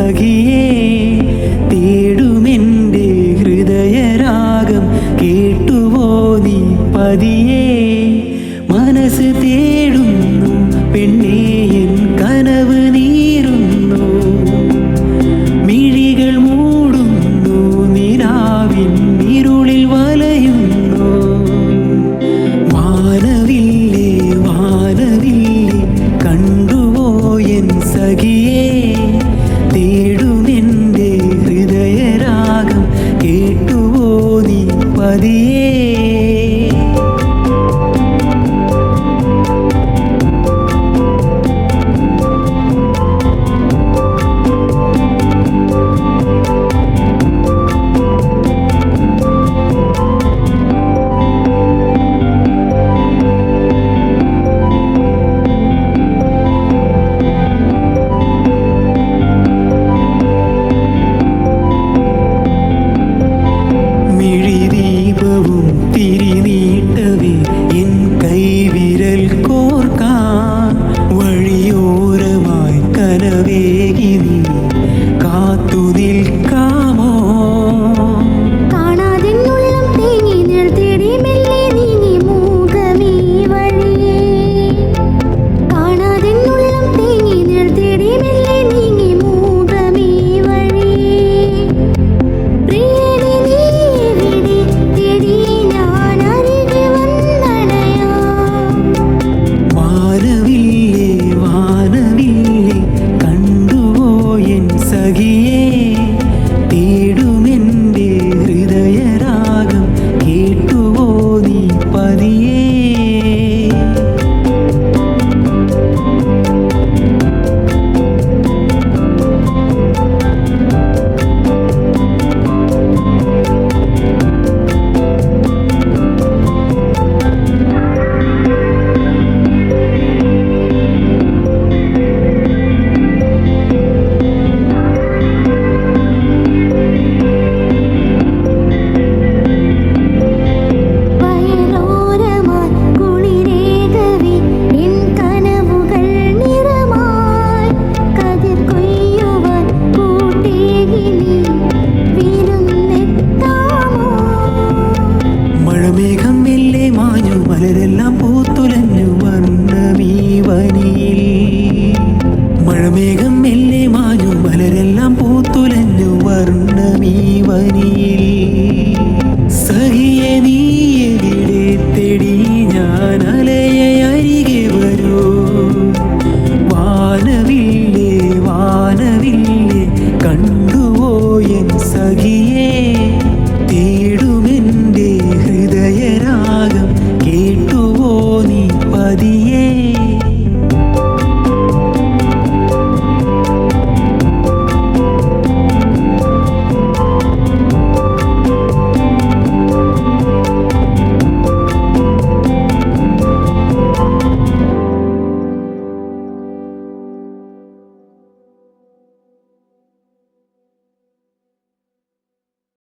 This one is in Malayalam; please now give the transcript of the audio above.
സഖിയേ തേടുമെൻ്റെ ഹൃദയരാഗം കേട്ടുവോ നീ പതിയേ മനസ്സ് തേടുന്നു പെണ്ണേ എൻ കനവ് നീറുന്നു മിഴികൾ മൂടുന്നു നിലാവിൻ ഇരുളിൽ വലയുന്നു വാനവില്ലേ വാനവില്ലേ കണ്ടുവോ എൻ സഖിയേ തേടുമെൻ്റെ ഹൃദയരാഗം കേട്ടുവോ നീ പതിയേ തിരിനീട്ടവേ എൻ കൈവിരൽ കോർക്കാൻ വഴിയോരമായി കനവേകി നീ കാത്തു നിൽക്കാമോ സഖിയേ തേടുമെൻ്റെ ഹൃദയരാഗം കേട്ടുവോ നീ പതിയേ മേഘം മെല്ലെ മാഞ്ഞു മലരെല്ലാം പൂത്തുലഞ്ഞു വർണ്ണമീ വനിയിൽ മഴമേഘം മെല്ലെ മാഞ്ഞു മലരെല്ലാം പൂത്തുലഞ്ഞു വർണ്ണമീ വനിയിൽ